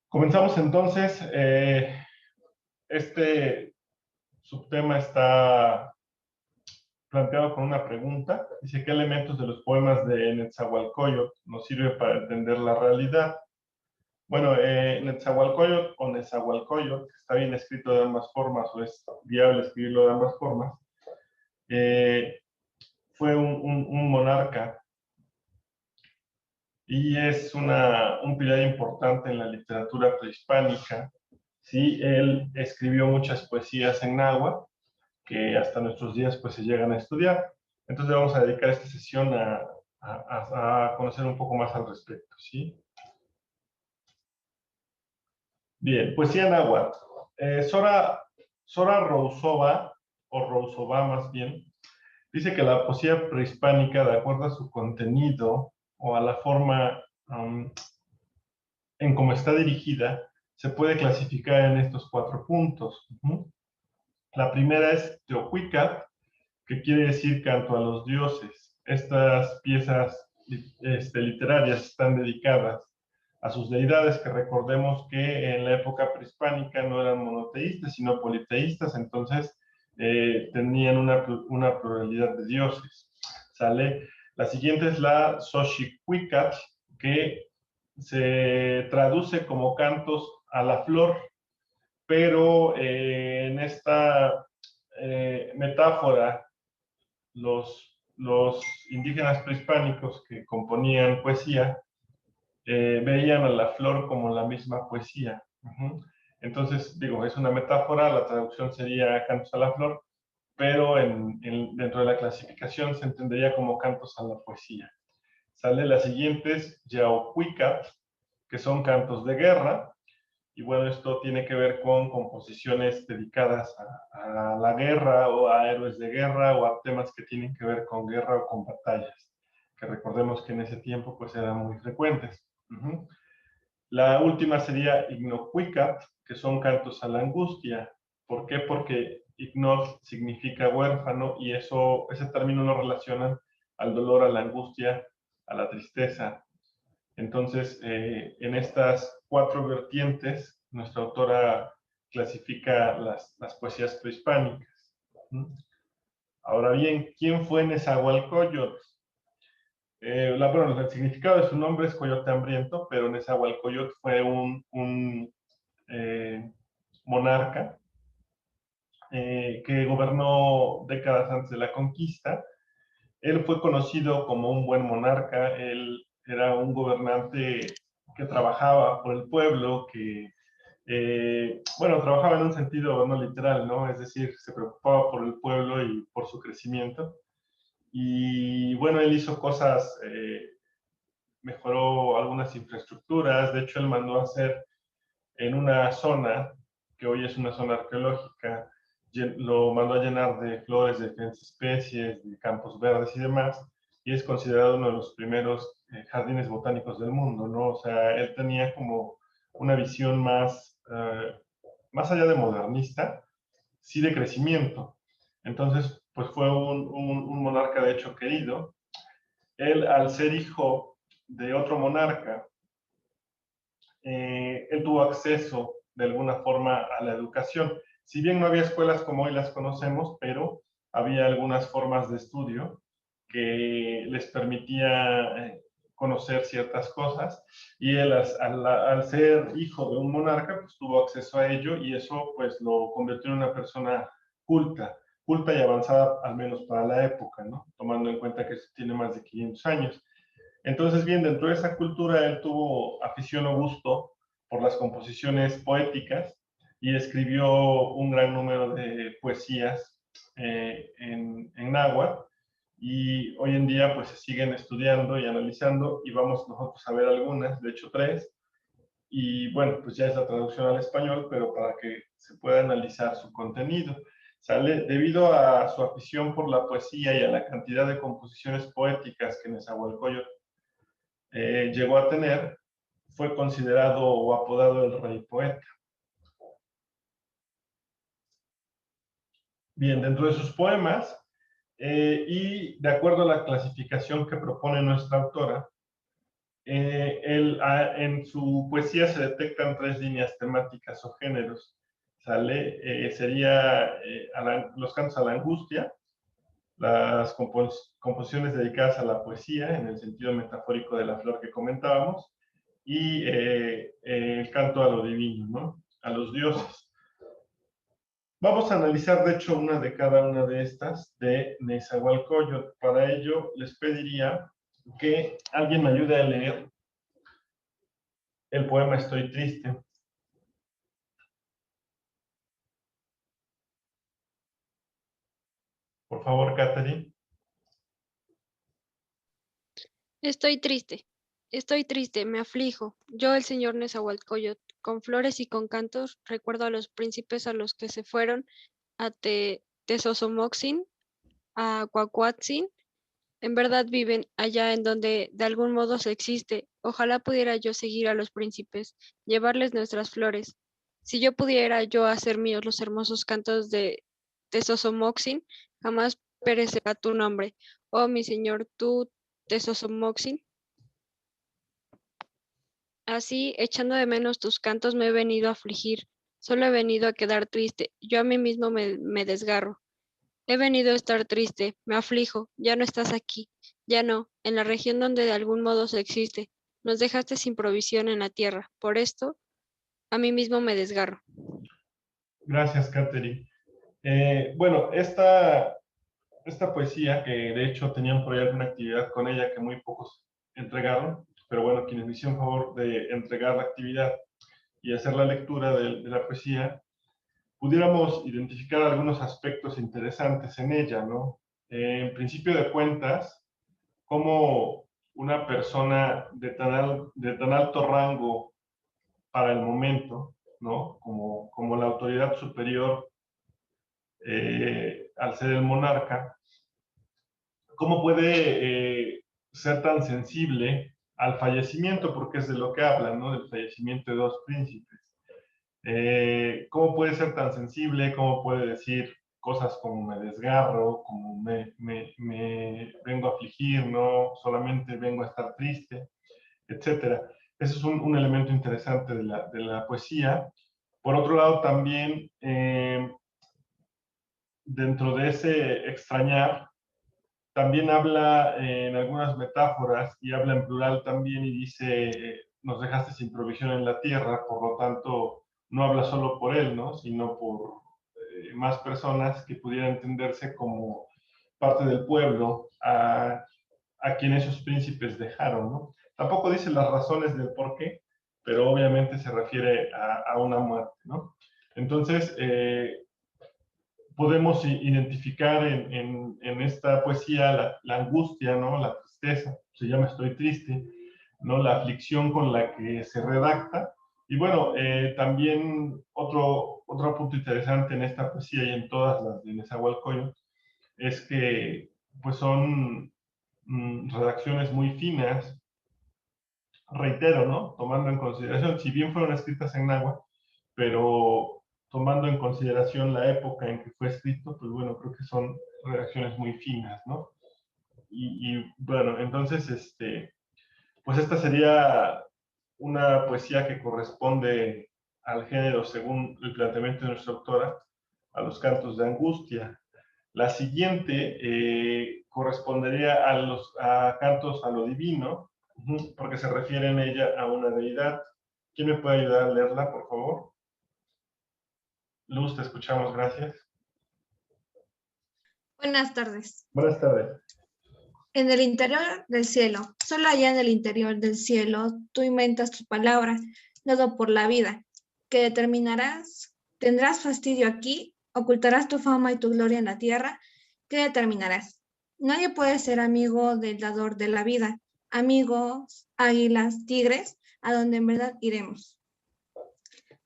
Comenzamos entonces. Este subtema está planteado con una pregunta. Dice, ¿qué elementos de los poemas de Netzahualcóyotl nos sirven para entender la realidad? Bueno, Netzahualcóyotl o Nezahualcóyotl, que está bien escrito de ambas formas o es viable escribirlo de ambas formas, fue un monarca y es un pilar importante en la literatura prehispánica. Sí, él escribió muchas poesías en náhuatl que hasta nuestros días pues se llegan a estudiar. Entonces vamos a dedicar esta sesión a conocer un poco más al respecto, ¿sí? Bien, poesía náhuatl. Sora Rousova, o Rousova más bien, dice que la poesía prehispánica, de acuerdo a su contenido o a la forma en cómo está dirigida, se puede clasificar en estos 4 puntos. La primera es Teocuicat, que quiere decir canto a los dioses. Estas piezas literarias están dedicadas a sus deidades, que recordemos que en la época prehispánica no eran monoteístas, sino politeístas, entonces tenían una pluralidad de dioses. ¿Sale? La siguiente es la Xochicuicatl, que se traduce como cantos a la flor, pero en esta metáfora los indígenas prehispánicos que componían poesía veían a la flor como la misma poesía. Entonces, digo, es una metáfora, la traducción sería cantos a la flor, pero dentro de la clasificación se entendería como cantos a la poesía. Sale las siguientes, Yaocuicat, que son cantos de guerra, y bueno, esto tiene que ver con composiciones dedicadas a la guerra o a héroes de guerra o a temas que tienen que ver con guerra o con batallas, que recordemos que en ese tiempo pues eran muy frecuentes. La última sería Ignocuicat, que son cantos a la angustia. ¿Por qué? Porque Ignoc significa huérfano y ese término lo relacionan al dolor, a la angustia, a la tristeza. Entonces, en estas 4 vertientes, nuestra autora clasifica las poesías prehispánicas. Ahora bien, ¿quién fue Nezahualcóyotl? Bueno, el significado de su nombre es coyote hambriento, pero Nezahualcóyotl fue un monarca que gobernó décadas antes de la conquista. Él fue conocido como un buen monarca. Él era un gobernante que trabajaba por el pueblo, que, bueno, trabajaba en un sentido no literal, ¿no? Es decir, se preocupaba por el pueblo y por su crecimiento. Y bueno, él hizo cosas, mejoró algunas infraestructuras. De hecho, él mandó a hacer en una zona que hoy es una zona arqueológica, lo mandó a llenar de flores de diferentes especies, de campos verdes y demás, y es considerado uno de los primeros jardines botánicos del mundo, ¿no? O sea, él tenía como una visión más allá de modernista, sí de crecimiento. Entonces, pues fue un monarca de hecho querido. Él, al ser hijo de otro monarca, él tuvo acceso de alguna forma a la educación. Si bien no había escuelas como hoy las conocemos, pero había algunas formas de estudio que les permitía conocer ciertas cosas, y él al ser hijo de un monarca pues tuvo acceso a ello, y eso pues lo convirtió en una persona culta y avanzada, al menos para la época, ¿no? Tomando en cuenta que tiene más de 500 años. Entonces, bien, dentro de esa cultura él tuvo afición o gusto por las composiciones poéticas y escribió un gran número de poesías en náhuatl, y hoy en día pues se siguen estudiando y analizando, y vamos nosotros a ver algunas, de hecho 3, y bueno, pues ya es la traducción al español, pero para que se pueda analizar su contenido. ¿Sale? Debido a su afición por la poesía y a la cantidad de composiciones poéticas que Nezahualcóyotl llegó a tener, fue considerado o apodado el rey poeta. Bien, dentro de sus poemas, y de acuerdo a la clasificación que propone nuestra autora, en su poesía se detectan 3 líneas temáticas o géneros. ¿Sale? Sería los cantos a la angustia, las composiciones dedicadas a la poesía, en el sentido metafórico de la flor que comentábamos, y el canto a lo divino, ¿no? A los dioses. Vamos a analizar, de hecho, una de cada una de estas de Nezahualcóyotl. Para ello, les pediría que alguien me ayude a leer el poema Estoy triste. Por favor, Catherine. Estoy triste, me aflijo. Yo, el señor Nezahualcóyotl, con flores y con cantos, recuerdo a los príncipes a los que se fueron, a Tezosomoxin, a Cuacuatzin. En verdad viven allá en donde de algún modo se existe. Ojalá pudiera yo seguir a los príncipes, llevarles nuestras flores. Si yo pudiera yo hacer míos los hermosos cantos de Tezosomoxin, jamás perecerá tu nombre. Oh, mi señor, tú, Tezosomoxin. Así, echando de menos tus cantos, me he venido a afligir. Solo he venido a quedar triste. Yo a mí mismo me desgarro. He venido a estar triste, me aflijo. Ya no estás aquí. Ya no, en la región donde de algún modo se existe. Nos dejaste sin provisión en la tierra. Por esto, a mí mismo me desgarro. Gracias, Catherine. Bueno, esta poesía, que de hecho tenían por ahí alguna actividad con ella que muy pocos entregaron, pero bueno, quienes me hicieron favor de entregar la actividad y hacer la lectura de la poesía, pudiéramos identificar algunos aspectos interesantes en ella, ¿no? En principio de cuentas, cómo una persona de tan alto rango para el momento, ¿no? Como la autoridad superior al ser el monarca, ¿cómo puede ser tan sensible al fallecimiento? Porque es de lo que hablan, ¿no? Del fallecimiento de 2 príncipes. ¿Cómo puede ser tan sensible? ¿Cómo puede decir cosas como me desgarro, como me vengo a afligir, no solamente vengo a estar triste, etcétera? Eso es un elemento interesante de la poesía. Por otro lado, también dentro de ese extrañar, también habla en algunas metáforas y habla en plural también y dice, nos dejaste sin provisión en la tierra, por lo tanto, no habla solo por él, ¿no? Sino por más personas que pudieran entenderse como parte del pueblo a quien esos príncipes dejaron, ¿no? Tampoco dice las razones del por qué, pero obviamente se refiere a una muerte, ¿no? Entonces, podemos identificar en esta poesía la angustia, ¿no? La tristeza, se llama Estoy triste, ¿no? La aflicción con la que se redacta. Y bueno, también otro punto interesante en esta poesía y en todas las de Nezahualcóyotl es que pues son redacciones muy finas, reitero, ¿no? Tomando en consideración, si bien fueron escritas en náhuatl, pero tomando en consideración la época en que fue escrito, pues bueno, creo que son redacciones muy finas, ¿no? Bueno, entonces, pues esta sería una poesía que corresponde al género, según el planteamiento de nuestra autora, a los cantos de angustia. La siguiente correspondería a cantos a lo divino, porque se refiere en ella a una deidad. ¿Quién me puede ayudar a leerla, por favor? Luz, te escuchamos, gracias. Buenas tardes. Buenas tardes. En el interior del cielo, solo allá en el interior del cielo, tú inventas tu palabra, dado por la vida, que determinarás, tendrás fastidio aquí, ocultarás tu fama y tu gloria en la tierra, que determinarás. Nadie puede ser amigo del dador de la vida, amigos, águilas, tigres, a donde en verdad iremos.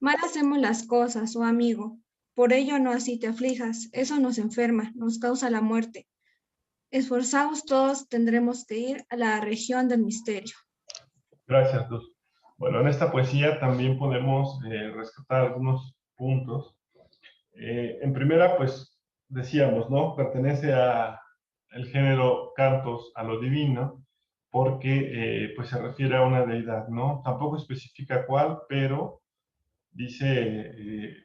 Mal hacemos las cosas, oh amigo, por ello no así te aflijas, eso nos enferma, nos causa la muerte. Esforzados todos tendremos que ir a la región del misterio. Gracias, Luz. Bueno, en esta poesía también podemos rescatar algunos puntos. En primera, pues decíamos, ¿no? Pertenece al género cantos a lo divino porque pues se refiere a una deidad, ¿no? Tampoco especifica cuál, pero dice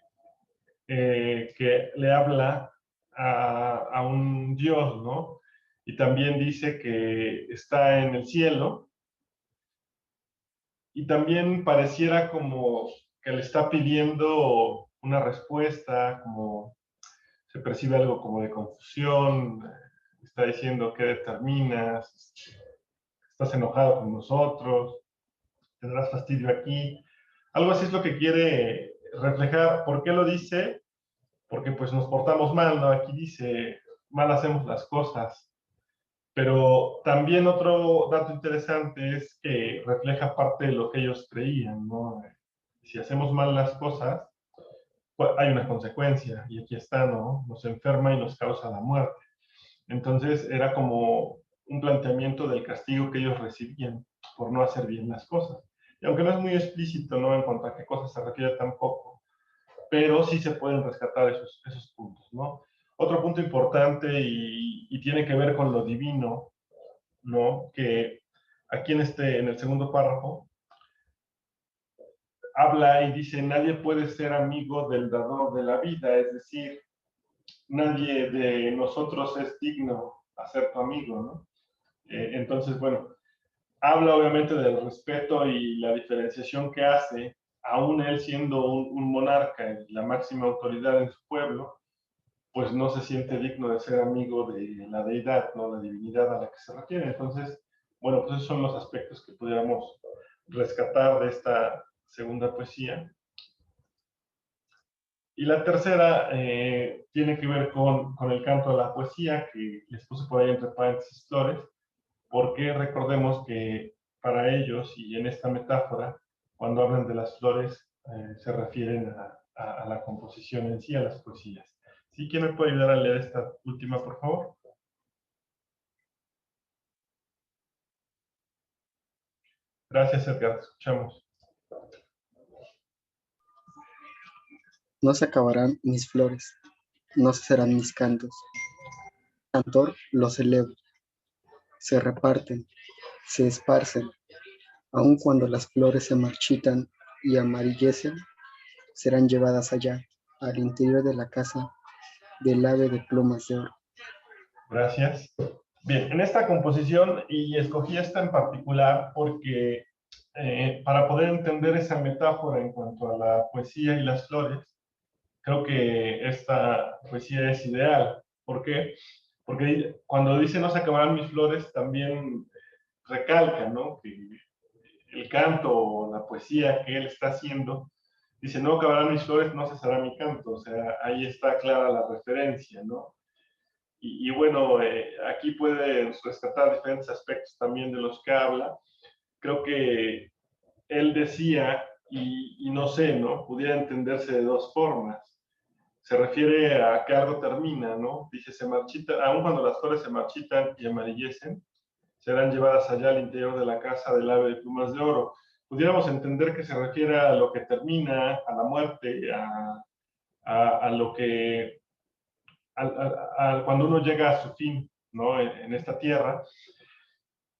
que le habla a un Dios, ¿no? Y también dice que está en el cielo, y también pareciera como que le está pidiendo una respuesta, como se percibe algo como de confusión, está diciendo qué determinas, estás enojado con nosotros, tendrás fastidio aquí. Algo así es lo que quiere reflejar. ¿Por qué lo dice? Porque pues nos portamos mal, ¿no? Aquí dice, mal hacemos las cosas. Pero también otro dato interesante es que refleja parte de lo que ellos creían, ¿no? Si hacemos mal las cosas, pues hay una consecuencia, y aquí está, ¿no? Nos enferma y nos causa la muerte. Entonces era como un planteamiento del castigo que ellos recibían por no hacer bien las cosas. Y aunque no es muy explícito, ¿no? En cuanto a qué cosas se refiere tampoco, pero sí se pueden rescatar esos puntos, ¿no? Otro punto importante y tiene que ver con lo divino, ¿no? Que aquí en el segundo párrafo, habla y dice, nadie puede ser amigo del dador de la vida, es decir, nadie de nosotros es digno a ser tu amigo, ¿no? Entonces, bueno, habla obviamente del respeto y la diferenciación que hace, aún él siendo un monarca y la máxima autoridad en su pueblo, pues no se siente digno de ser amigo de la deidad, ¿no? La divinidad a la que se refiere. Entonces, bueno, pues esos son los aspectos que pudiéramos rescatar de esta segunda poesía. Y la tercera tiene que ver con el canto a la poesía, que les puse por ahí entre paréntesis flores, porque recordemos que para ellos, y en esta metáfora, cuando hablan de las flores, se refieren a la composición en sí, a las poesías. ¿Sí? ¿Quién me puede ayudar a leer esta última, por favor? Gracias, Edgar, te escuchamos. No se acabarán mis flores, no cesarán mis cantos. Cantor los elevo, se reparten, se esparcen, aun cuando las flores se marchitan y amarillecen, serán llevadas allá, al interior de la casa del ave de plumas de oro. Gracias. Bien, en esta composición, y escogí esta en particular porque para poder entender esa metáfora en cuanto a la poesía y las flores, creo que esta poesía es ideal. ¿Por qué? Porque cuando dice no se acabarán mis flores, también recalca, ¿no? Que el canto o la poesía que él está haciendo, dice no acabarán mis flores, no cesará mi canto. O sea, ahí está clara la referencia, ¿no? Y bueno, aquí puedes rescatar diferentes aspectos también de los que habla. Creo que él decía, y no sé, ¿no? Pudiera entenderse de dos formas. Se refiere a que algo termina, ¿no? Dice, se marchita, aun cuando las flores se marchitan y amarillecen, serán llevadas allá al interior de la casa del ave de plumas de oro. Pudiéramos entender que se refiere a lo que termina, a la muerte, a lo que cuando uno llega a su fin, ¿no? En esta tierra,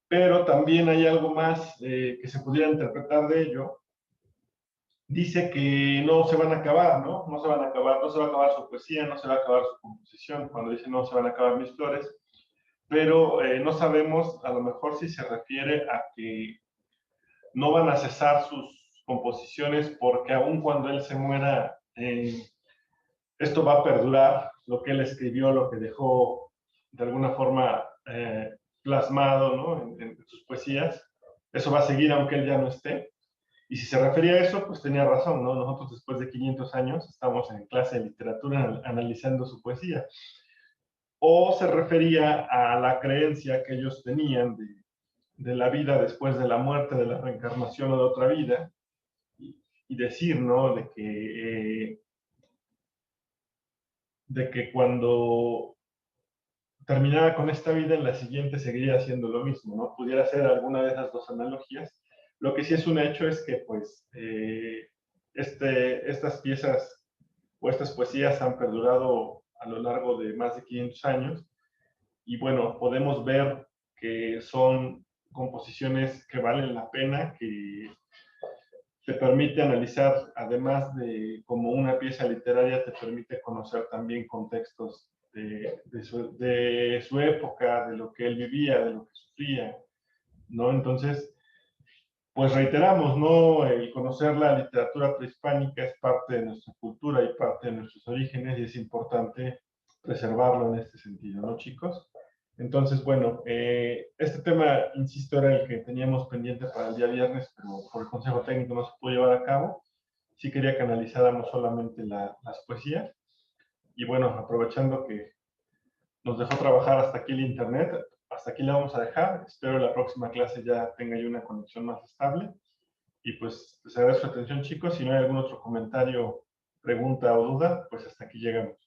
pero también hay algo más que se pudiera interpretar de ello. Dice que no se van a acabar, ¿no? No se van a acabar, no se va a acabar su poesía, no se va a acabar su composición, cuando dice no se van a acabar mis flores, pero no sabemos a lo mejor si se refiere a que no van a cesar sus composiciones porque aun cuando él se muera, esto va a perdurar, lo que él escribió, lo que dejó de alguna forma plasmado, ¿no? En sus poesías, eso va a seguir aunque él ya no esté. Y si se refería a eso, pues tenía razón, ¿no? Nosotros después de 500 años estamos en clase de literatura analizando su poesía. O se refería a la creencia que ellos tenían de la vida después de la muerte, de la reencarnación o de otra vida, y decir, ¿no? De que cuando terminara con esta vida, en la siguiente seguiría haciendo lo mismo, ¿no? Pudiera ser alguna de esas dos analogías. Lo que sí es un hecho es que, pues, estas piezas o estas poesías han perdurado a lo largo de más de 500 años y, bueno, podemos ver que son composiciones que valen la pena, que te permite analizar, además de como una pieza literaria, te permite conocer también contextos de su época, de lo que él vivía, de lo que sufría, ¿no? Entonces, pues reiteramos, ¿no? El conocer la literatura prehispánica es parte de nuestra cultura y parte de nuestros orígenes, y es importante preservarlo en este sentido, ¿no, chicos? Entonces, bueno, este tema, insisto, era el que teníamos pendiente para el día viernes, pero por el Consejo Técnico no se pudo llevar a cabo. Sí quería que analizáramos solamente las poesías. Y bueno, aprovechando que nos dejó trabajar hasta aquí el internet, hasta aquí la vamos a dejar. Espero la próxima clase ya tenga yo una conexión más estable. Y pues les agradezco su atención, chicos. Si no hay algún otro comentario, pregunta o duda, pues hasta aquí llegamos.